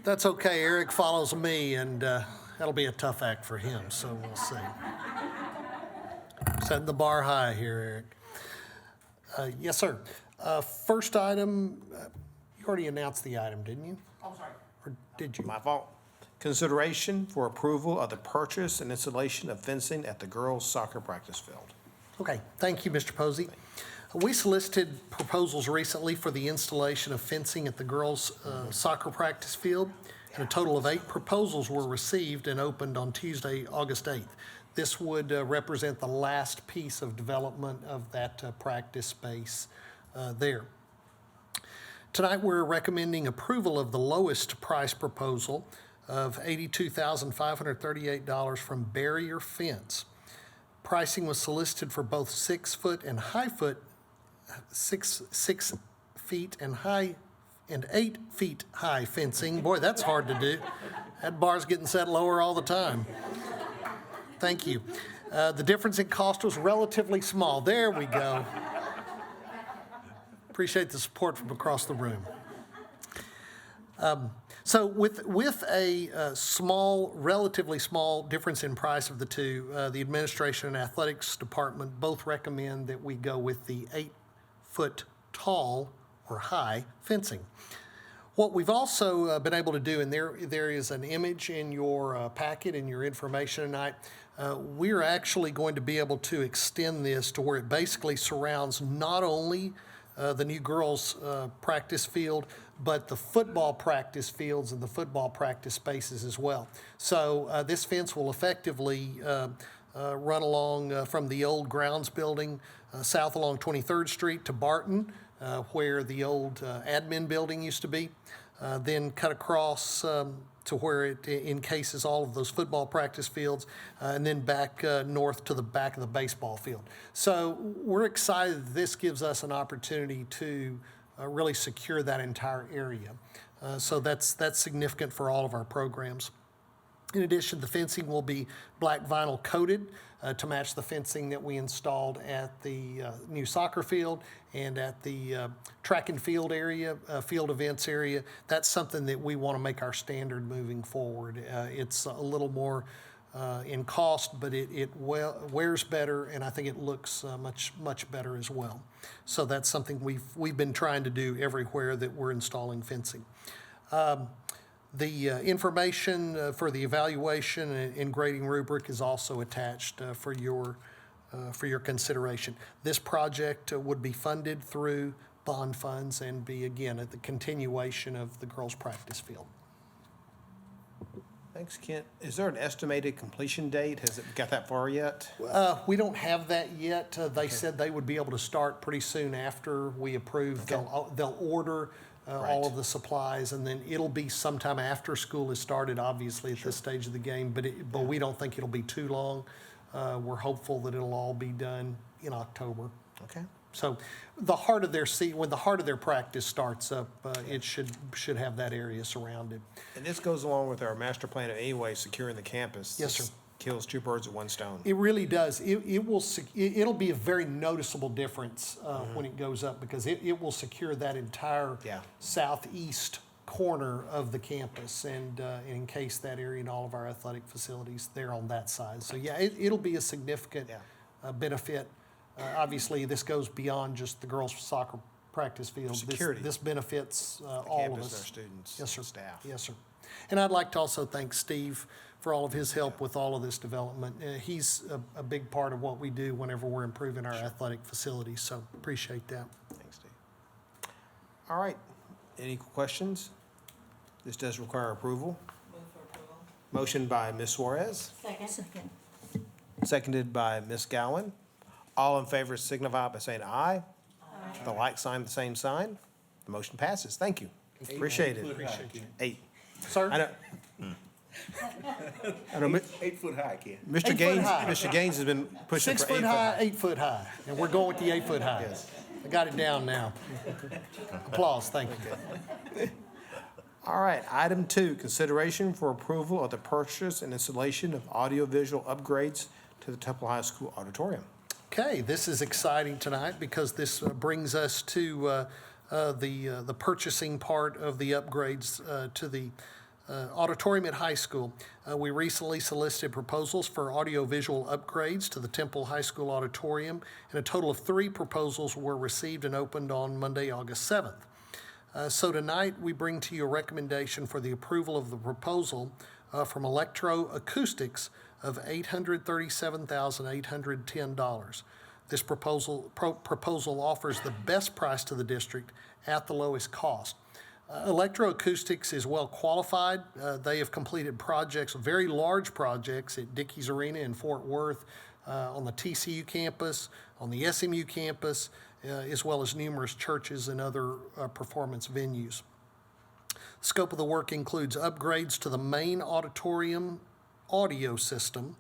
that's okay. Eric follows me, and that'll be a tough act for him, so we'll see. Setting the bar high here, Eric. Yes, sir. First item, you already announced the item, didn't you? I'm sorry. Or did you? My fault. Consideration for approval of the purchase and installation of fencing at the girls' soccer practice field. Okay, thank you, Mr. Posey. We solicited proposals recently for the installation of fencing at the girls' soccer practice field, and a total of 8 proposals were received and opened on Tuesday, August 8th. This would represent the last piece of development of that practice space there. Tonight, we're recommending approval of the lowest price proposal of $82,538 from Barrier Fence. Pricing was solicited for both 6 feet and 8 feet high fencing. Boy, that's hard to do. That bar's getting set lower all the time. Thank you. The difference in cost was relatively small. There we go. Appreciate the support from across the room. So with a relatively small difference in price of the two, the administration and athletics department both recommend that we go with the 8-foot tall or high fencing. What we've also been able to do, and there is an image in your packet and your information tonight, we're actually going to be able to extend this to where it basically surrounds not only the new girls' practice field, but the football practice fields and the football practice spaces as well. So this fence will effectively run along from the old grounds building south along 23rd Street to Barton, where the old admin building used to be, then cut across to where it encases all of those football practice fields, and then back north to the back of the baseball field. So we're excited that this gives us an opportunity to really secure that entire area. So that's significant for all of our programs. In addition, the fencing will be black vinyl coated to match the fencing that we installed at the new soccer field and at the track and field area, field events area. That's something that we want to make our standard moving forward. It's a little more in cost, but it wears better, and I think it looks much better as well. So that's something we've been trying to do everywhere that we're installing fencing. The information for the evaluation and grading rubric is also attached for your consideration. This project would be funded through bond funds and be, again, at the continuation of the girls' practice field. Thanks, Kent. Is there an estimated completion date? Has it got that far yet? We don't have that yet. They said they would be able to start pretty soon after we approve. Okay. They'll order all of the supplies, and then it'll be sometime after school has started, obviously, at this stage of the game, but we don't think it'll be too long. We're hopeful that it'll all be done in October. Okay. So the heart of their when the heart of their practice starts up, it should have that area surrounded. And this goes along with our master plan of anyway, securing the campus. Yes, sir. This kills two birds with one stone. It really does. It'll be a very noticeable difference when it goes up, because it will secure that entire southeast corner of the campus and encase that area in all of our athletic facilities there on that side. So yeah, it'll be a significant benefit. Obviously, this goes beyond just the girls' soccer practice field. Security. This benefits all of Campus, us. their students, Yes, sir. staff. Yes, sir. And I'd like to also thank Steve for all of his help with all of this development. He's a big part of what we do whenever we're improving our athletic facilities, so appreciate that. Thanks, Steve. All right. Any questions? This does require approval. Move for approval. Motion by Ms. Suarez, Second. seconded by Ms. Gowan. All in favor signify by saying aye. Aye. The like sign, the same sign. The motion passes. Thank you. Appreciate it. Appreciate you. 8. Sir? I know. I know, 8 foot high, Ken. Mr. 8 foot Gaines, high. Mr. Gaines has been pushing 6 for 8 foot high, 8 foot high, and we're going with the 8 foot high. Yes. I got it down now. Applause, thank you. All right, item 2, consideration for approval of the purchase and installation of audiovisual upgrades to the Temple High School auditorium. Okay, this is exciting tonight because this brings us to the purchasing part of the upgrades to the auditorium at high school. We recently solicited proposals for audiovisual upgrades to the Temple High School auditorium, and a total of 3 proposals were received and opened on Monday, August 7th. So tonight, we bring to you a recommendation for the approval of the proposal from Electroacoustics of $837,810. This proposal offers the best price to the district at the lowest cost. Electroacoustics is well qualified. They have completed projects, very large projects at Dickey's Arena in Fort Worth, on the TCU campus, on the SMU campus, as well as numerous churches and other performance venues. The scope of the work includes upgrades to the main auditorium audio system,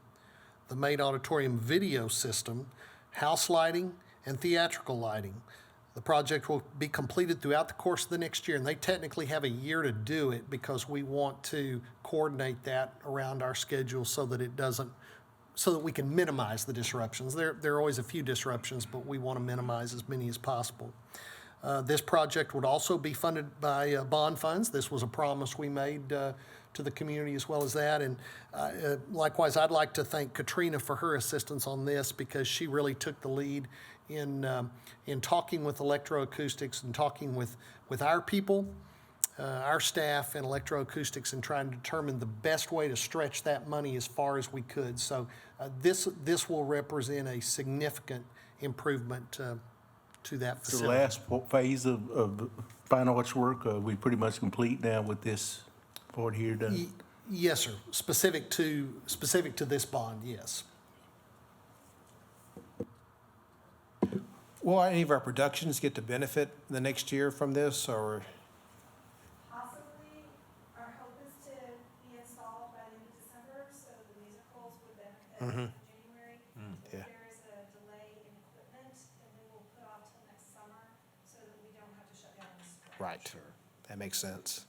the main auditorium video system, house lighting, and theatrical lighting. The project will be completed throughout the course of the next year, and they technically have a year to do it because we want to coordinate that around our schedule so that we can minimize the disruptions. There are always a few disruptions, but we want to minimize as many as possible. This project would also be funded by bond funds. This was a promise we made to the community as well as that. And likewise, I'd like to thank Katrina for her assistance on this because she really took the lead in talking with Electroacoustics and talking with our people, our staff and Electroacoustics, and trying to determine the best way to stretch that money as far as we could. So this will represent a significant improvement to that The facility. last phase of fine arts work, we pretty much complete now with this part here done. Yes, sir. Specific to this bond, yes. Will any of our productions get to benefit the next year from this, or? Possibly, our hope is to be installed by the end of December, so the musicals would benefit in January. If Yeah. there is a delay in equipment, then we will put off till next summer, so that we don't have to shut down the spring. Right. That makes sense.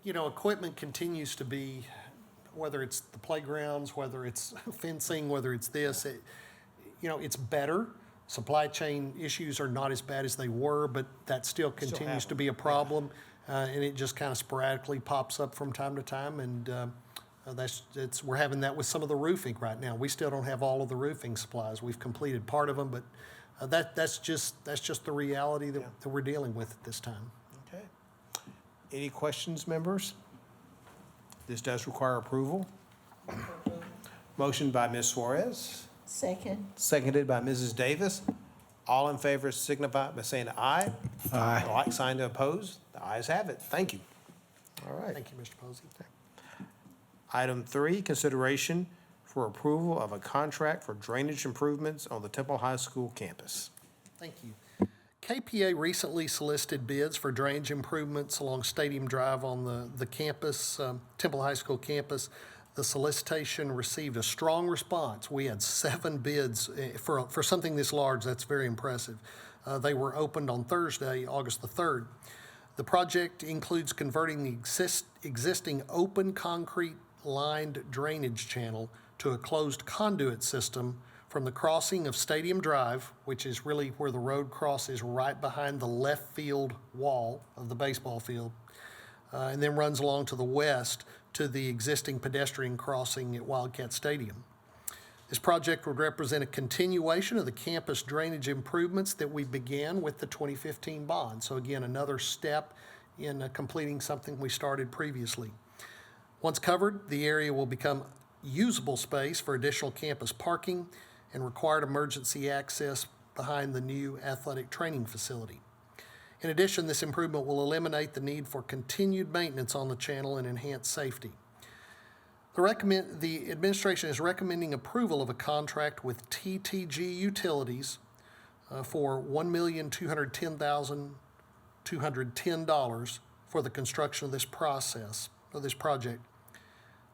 Equipment continues to be, whether it's the playgrounds, whether it's fencing, whether it's this, it's better. Supply chain issues are not as bad as they were, but that still continues to be a problem. And it just kind of sporadically pops up from time to time. And we're having that with some of the roofing right now. We still don't have all of the roofing supplies. We've completed part of them, but that's just the reality that we're dealing with at this time. Okay. Any questions, members? This does require approval. Motion by Ms. Suarez, Second. seconded by Mrs. Davis. All in favor signify by saying aye. Aye. Like sign to oppose. The ayes have it. Thank you. All right. Thank you, Mr. Posey. Item 3, consideration for approval of a contract for drainage improvements on the Temple High School campus. Thank you. KPA recently solicited bids for drainage improvements along Stadium Drive on the campus, Temple High School campus. The solicitation received a strong response. We had 7 bids for something this large. That's very impressive. They were opened on Thursday, August the 3rd. The project includes converting the existing open concrete lined drainage channel to a closed conduit system from the crossing of Stadium Drive, which is really where the road crosses right behind the left field wall of the baseball field, and then runs along to the west to the existing pedestrian crossing at Wildcat Stadium. This project would represent a continuation of the campus drainage improvements that we began with the 2015 bond. So again, another step in completing something we started previously. Once covered, the area will become usable space for additional campus parking and required emergency access behind the new athletic training facility. In addition, this improvement will eliminate the need for continued maintenance on the channel and enhance safety. The administration is recommending approval of a contract with TTG Utilities for $1,210,210 for the construction of this project.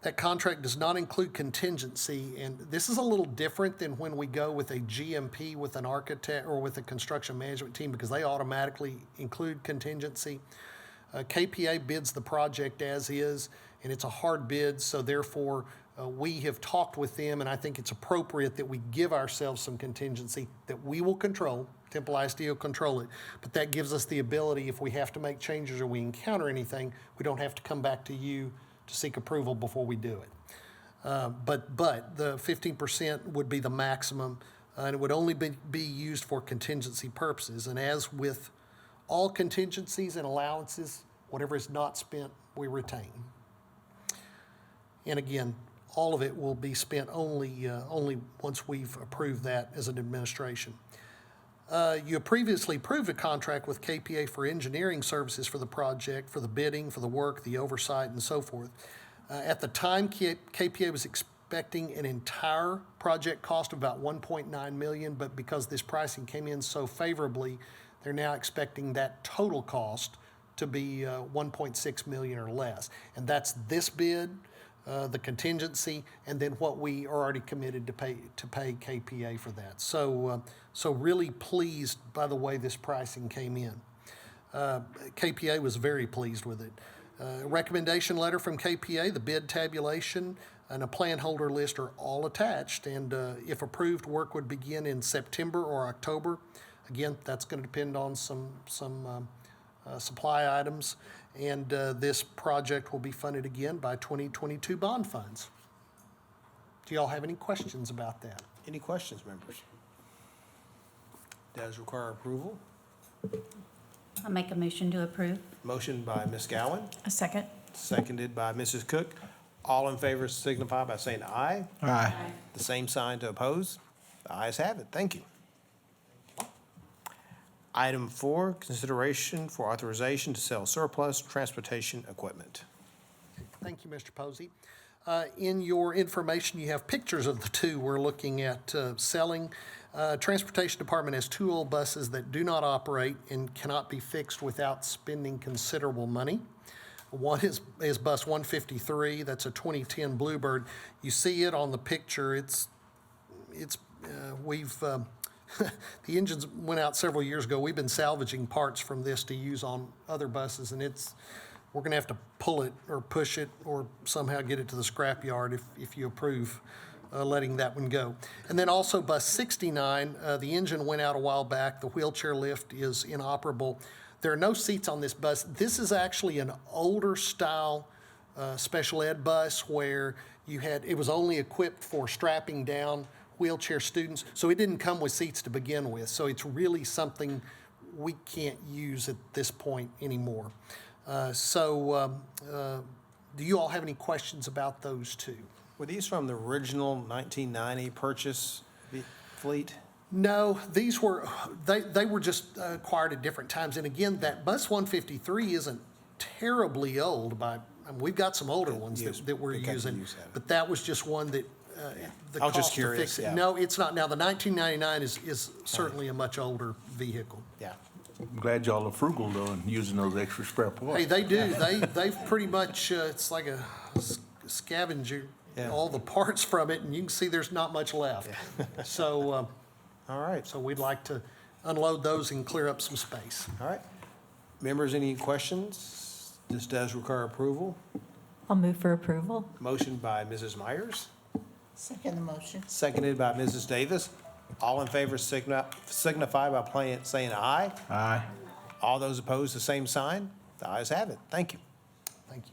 That contract does not include contingency, and this is a little different than when we go with a GMP with an architect or with a construction management team, because they automatically include contingency. KPA bids the project as is, and it's a hard bid, so therefore we have talked with them, and I think it's appropriate that we give ourselves some contingency that we will control. Temple ISD will control it, but that gives us the ability, if we have to make changes or we encounter anything, we don't have to come back to you to seek approval before we do it. But the 15% would be the maximum, and it would only be used for contingency purposes. And as with all contingencies and allowances, whatever is not spent, we retain. And again, all of it will be spent only once we've approved that as an administration. You previously approved a contract with KPA for engineering services for the project, for the bidding, for the work, the oversight, and so forth. At the time, KPA was expecting an entire project cost of about $1.9 million, but because this pricing came in so favorably, they're now expecting that total cost to be $1.6 million or less. And that's this bid, the contingency, and then what we are already committed to pay KPA for that. So really pleased by the way this pricing came in. KPA was very pleased with it. Recommendation letter from KPA, the bid tabulation, and a plan holder list are all attached, and if approved, work would begin in September or October. Again, that's going to depend on some supply items, and this project will be funded again by 2022 bond funds. Do y'all have any questions about that? Any questions, members? Does require approval. I'll make a motion to approve. Motion by Ms. Gowan, A second. seconded by Mrs. Cook. All in favor signify by saying aye. Aye. The same sign to oppose. The ayes have it. Thank you. Item 4, consideration for authorization to sell surplus transportation equipment. Thank you, Mr. Posey. In your information, you have pictures of the two we're looking at selling. Transportation Department has two old buses that do not operate and cannot be fixed without spending considerable money. One is bus 153. That's a 2010 Bluebird. You see it on the picture. The engines went out several years ago. We've been salvaging parts from this to use on other buses, and we're going to have to pull it or push it or somehow get it to the scrapyard if you approve letting that one go. And then also bus 69, the engine went out a while back. The wheelchair lift is inoperable. There are no seats on this bus. This is actually an older style special ed bus where it was only equipped for strapping down wheelchair students, so it didn't come with seats to begin with. So it's really something we can't use at this point anymore. Do you all have any questions about those two? Were these from the original 1990 purchase fleet? No, these were, they were just acquired at different times. And again, that bus 153 isn't terribly old we've got some older ones that we're using, but that was just one that the I was just cost to curious, fix it. yeah. No, it's not. Now, the 1999 is certainly a much older vehicle. Yeah. I'm glad y'all are frugal though and using those extra spare parts. Hey, they do. They've pretty much, it's like a scavenger, Yeah. all the parts from it, and you can see there's not much left. So, All right. so we'd like to unload those and clear up some space. All right. Members, any questions? This does require approval. I'll move for approval. Motion by Mrs. Myers, Second the motion. seconded by Mrs. Davis. All in favor signify by saying aye. Aye. All those opposed, the same sign. The ayes have it. Thank you. Thank you.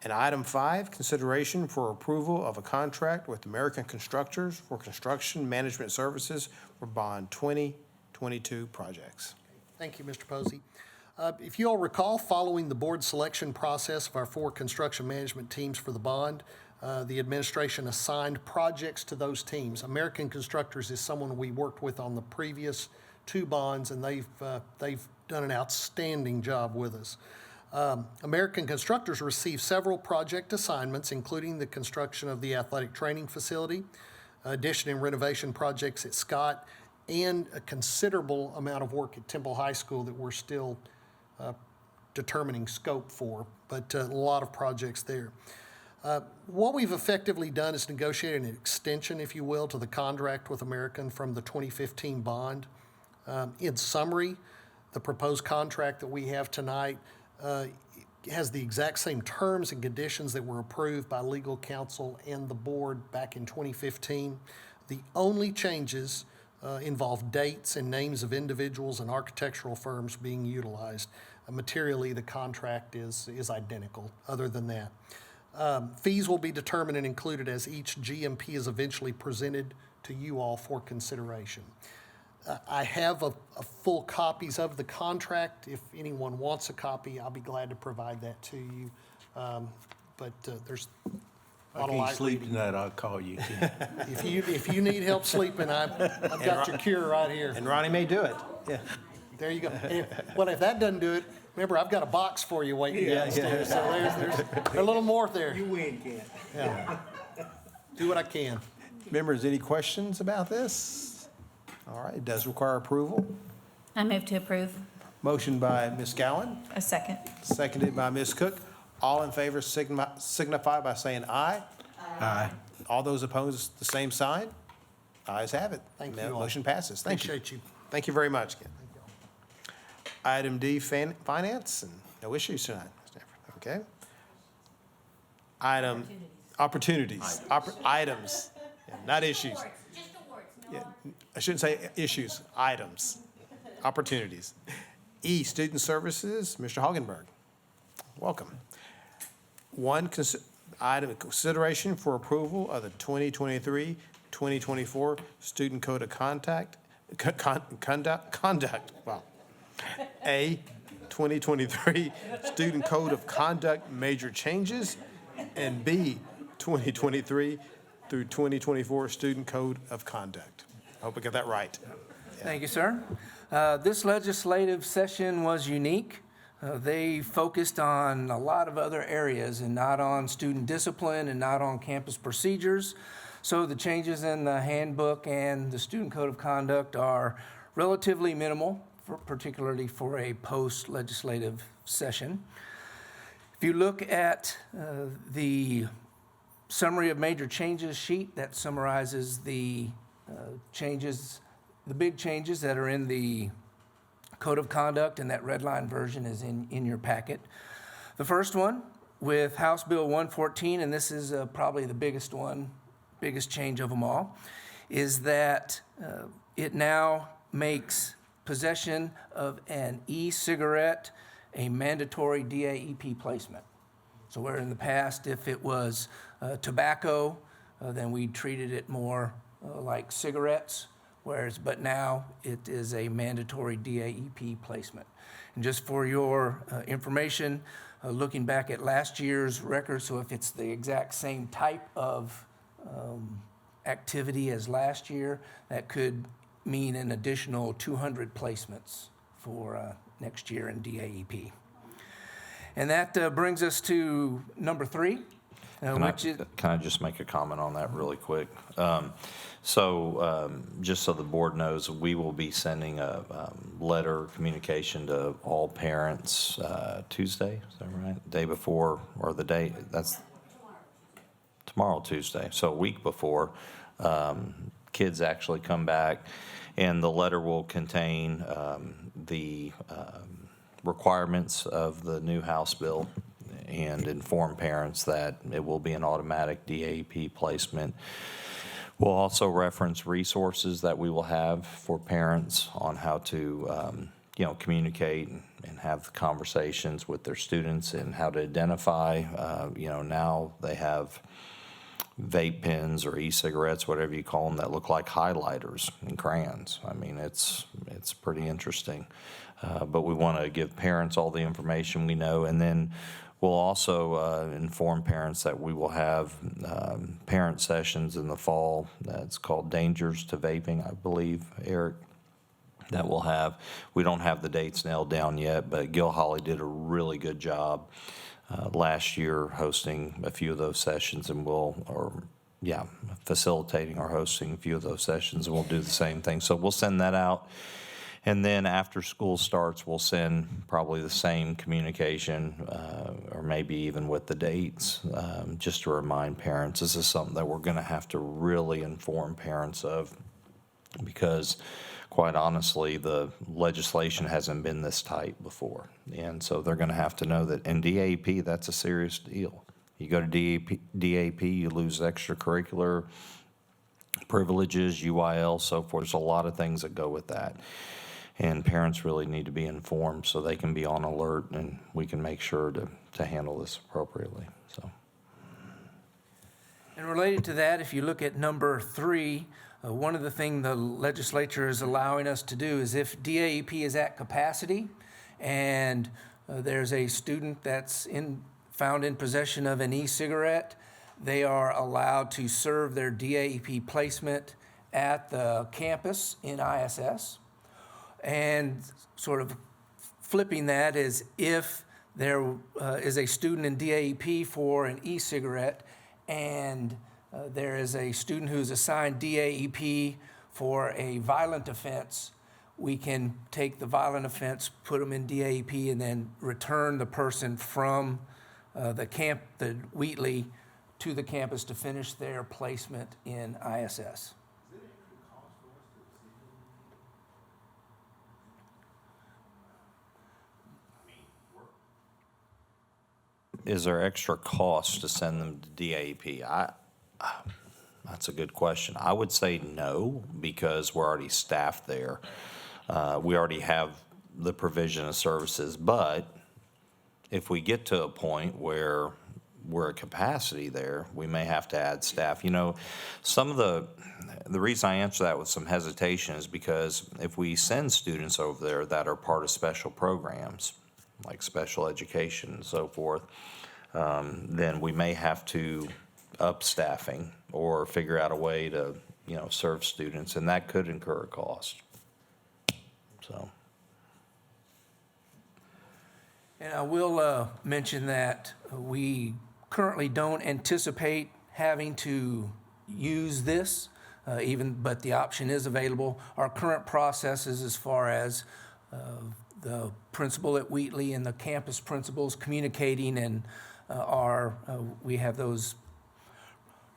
And item 5, consideration for approval of a contract with American Constructors for construction management services for Bond 2022 projects. Thank you, Mr. Posey. If you all recall, following the board selection process of our 4 construction management teams for the bond, the administration assigned projects to those teams. American Constructors is someone we worked with on the previous 2 bonds, and they've done an outstanding job with us. American Constructors received several project assignments, including the construction of the athletic training facility, addition and renovation projects at Scott, and a considerable amount of work at Temple High School that we're still determining scope for, but a lot of projects there. What we've effectively done is negotiate an extension, if you will, to the contract with American from the 2015 bond. In summary, the proposed contract that we have tonight has the exact same terms and conditions that were approved by legal counsel and the board back in 2015. The only changes involve dates and names of individuals and architectural firms being utilized. Materially, the contract is identical, other than that. Fees will be determined and included as each GMP is eventually presented to you all for consideration. I have a full copies of the contract. If anyone wants a copy, I'll be glad to provide that to you. But there's I can't sleep tonight, I'll call you. If you need help sleeping, I've got your cure right here. And Ronnie may do it. Yeah. There you go. Well, if that doesn't do it, remember, I've got a box for you waiting downstairs. So there's a little more there. You win, Kent. Yeah. Do what I can. Members, any questions about this? All right, it does require approval. I move to approve. Motion by Ms. Gowan, A second. seconded by Ms. Cook. All in favor signify by saying aye. Aye. All those opposed, the same sign. Ayes have it. Thank you all. Motion passes. Thank you. Appreciate you. Thank you very much, Ken. Item D, finance, and no issues tonight. Okay. Item, opportunities, items, yeah, not issues. Yeah, I shouldn't say issues, items, opportunities. E, student services, Mr. Hagenberg. Welcome. 1, item consideration for approval of the 2023-2024 Student Code of Conduct. Wow. A, 2023 Student Code of Conduct major changes, and B, 2023 through 2024 Student Code of Conduct. I hope I got that right. Thank you, sir. This legislative session was unique. They focused on a lot of other areas and not on student discipline and not on campus procedures. So the changes in the handbook and the student code of conduct are relatively minimal, particularly for a post-legislative session. If you look at the summary of major changes sheet, that summarizes the changes, the big changes that are in the Code of Conduct, and that red line version is in your packet. The first one with House Bill 114, and this is probably the biggest change of them all, is that it now makes possession of an e-cigarette a mandatory DAEP placement. So where in the past, if it was tobacco, then we treated it more like cigarettes, but now it is a mandatory DAEP placement. And just for your information, looking back at last year's record, so if it's the exact same type of activity as last year, that could mean an additional 200 placements for next year in DAEP. And that brings us to number 3, which is... Can I just make a comment on that really quick? Just so the board knows, we will be sending a letter communication to all parents Tuesday, is that right? Day before, or the day, that's tomorrow, Tuesday. So a week before, kids actually come back, and the letter will contain the requirements of the new House bill and inform parents that it will be an automatic DAEP placement. We'll also reference resources that we will have for parents on how to, communicate and have conversations with their students and how to identify. Now they have vape pens or e-cigarettes, whatever you call them, that look like highlighters and crayons. I mean, it's pretty interesting. But we want to give parents all the information we know, and then we'll also inform parents that we will have parent sessions in the fall. That's called Dangers to Vaping, I believe, Eric, that we'll have. We don't have the dates nailed down yet, but Gil Holly did a really good job last year hosting a few of those sessions, and facilitating or hosting a few of those sessions, and we'll do the same thing. So we'll send that out. And then after school starts, we'll send probably the same communication, or maybe even with the dates, just to remind parents. This is something that we're going to have to really inform parents of, because quite honestly, the legislation hasn't been this tight before. And so they're going to have to know that in DAP, that's a serious deal. You go to DAP, you lose extracurricular privileges, UIL, so forth. There's a lot of things that go with that. And parents really need to be informed so they can be on alert, and we can make sure to handle this appropriately. So. And related to that, if you look at number 3, one of the things the legislature is allowing us to do is if DAEP is at capacity and there's a student that's found in possession of an e-cigarette, they are allowed to serve their DAEP placement at the campus in ISS. And sort of flipping that is if there is a student in DAEP for an e-cigarette and there is a student who's assigned DAEP for a violent offense, we can take the violent offense, put them in DAEP, and then return the person from the Wheatley to the campus to finish their placement in ISS. Is there extra cost to send them to DAEP? That's a good question. I would say no, because we're already staffed there. We already have the provision of services, but if we get to a point where we're at capacity there, we may have to add staff. Some of the reason I answer that with some hesitation is because if we send students over there that are part of special programs, like special education and so forth, then we may have to up staffing or figure out a way to, serve students, and that could incur a cost. so. And I will mention that we currently don't anticipate having to use this, but the option is available. Our current processes as far as the principal at Wheatley and the campus principals communicating and we have those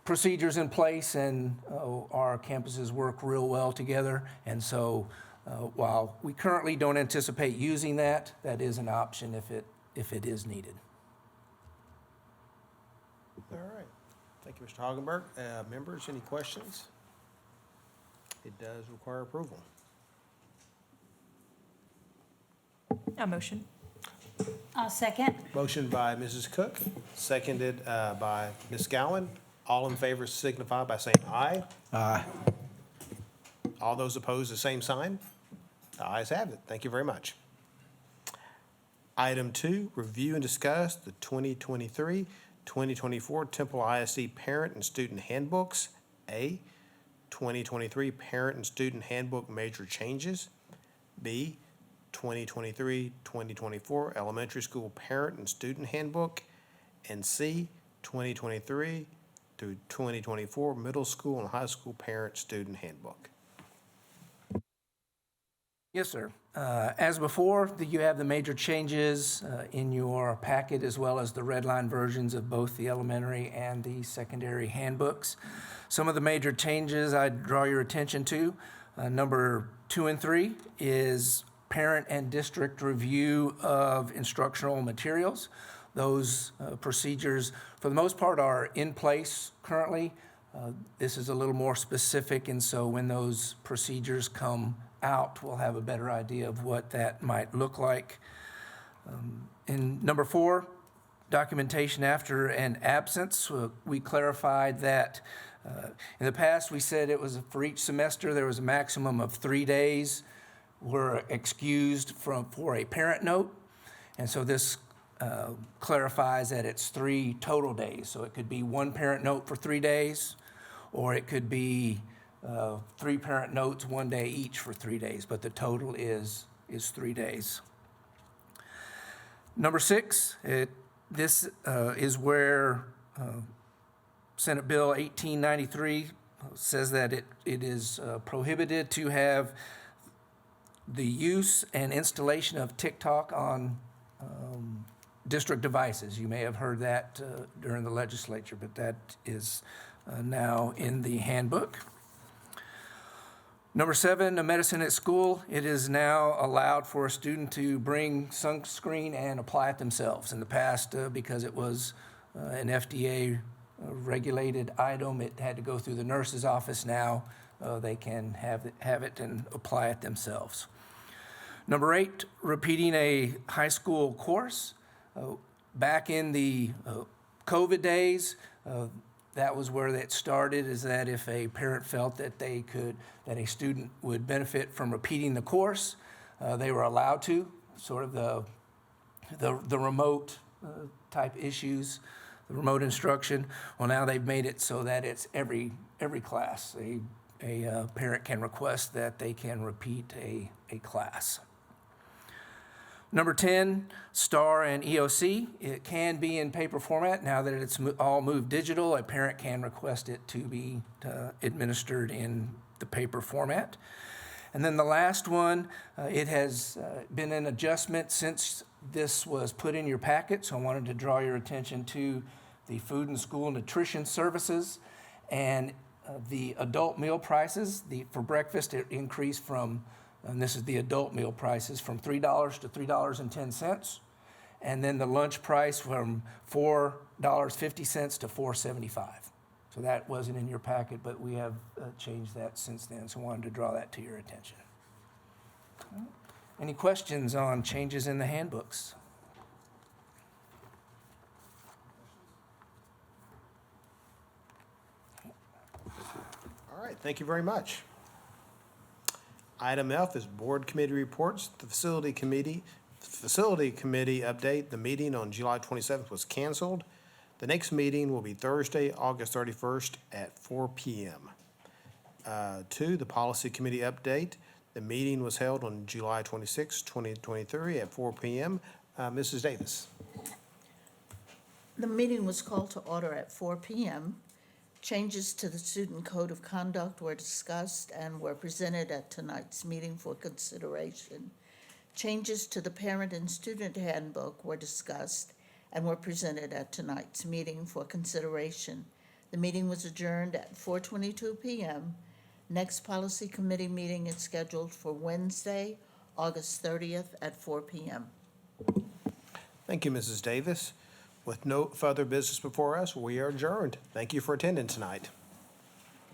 procedures in place, and our campuses work real well together. And so while we currently don't anticipate using that, that is an option if it is needed. All right. Thank you, Mr. Hagenberg. Members, any questions? It does require approval. A motion. I'll second. Motion by Mrs. Cook, seconded by Ms. Gowan. All in favor signify by saying aye. Aye. All those opposed, the same sign. The ayes have it. Thank you very much. Item 2, review and discuss the 2023-2024 Temple ISD Parent and Student Handbooks. A, 2023 Parent and Student Handbook Major Changes. B, 2023-2024 Elementary School Parent and Student Handbook. And C, 2023 through 2024 Middle School and High School Parent Student Handbook. Yes, sir. As before, you have the major changes in your packet, as well as the red line versions of both the elementary and the secondary handbooks. Some of the major changes I'd draw your attention to, number 2 and 3 is parent and district review of instructional materials. Those procedures, for the most part, are in place currently. This is a little more specific, and so when those procedures come out, we'll have a better idea of what that might look like. In number 4, documentation after an absence, we clarified that in the past we said it was for each semester there was a maximum of 3 days were excused for a parent note, and so this clarifies that it's 3 total days. So it could be 1 parent note for 3 days, or it could be 3 parent notes 1 day each for 3 days, but the total is 3 days. Number 6, this is where Senate Bill 1893 says that it is prohibited to have the use and installation of TikTok on district devices. You may have heard that during the legislature, but that is now in the handbook. Number 7, medicine at school. It is now allowed for a student to bring sunscreen and apply it themselves. In the past, because it was an FDA regulated item, it had to go through the nurse's office. Now they can have it and apply it themselves. Number 8, repeating a high school course. Back in the COVID days, that was where that started, is that if a parent felt that that a student would benefit from repeating the course, they were allowed to, sort of the remote type issues, the remote instruction. Well, now they've made it so that it's every class. A parent can request that they can repeat a class. Number 10, STAR and EOC. It can be in paper format. Now that it's all moved digital, a parent can request it to be administered in the paper format. And then the last one, it has been an adjustment since this was put in your packet, so I wanted to draw your attention to the food and school nutrition services and the adult meal prices. For breakfast, it increased from, and this is the adult meal prices, from $3 to $3.10, and then the lunch price from $4.50 to $4.75. So that wasn't in your packet, but we have changed that since then, so I wanted to draw that to your attention. Any questions on changes in the handbooks? All right, thank you very much. Item F is board committee reports. The facility committee update. The meeting on July 27th was canceled. The next meeting will be Thursday, August 31st at 4 p.m. 2, the policy committee update. The meeting was held on July 26, 2023 at 4 p.m. Mrs. Davis. The meeting was called to order at 4 p.m. Changes to the Student Code of Conduct were discussed and were presented at tonight's meeting for consideration. Changes to the Parent and Student Handbook were discussed and were presented at tonight's meeting for consideration. The meeting was adjourned at 4:22 p.m. Next Policy Committee meeting is scheduled for Wednesday, August 30th at 4 p.m. Thank you, Mrs. Davis. With no further business before us, we are adjourned. Thank you for attending tonight.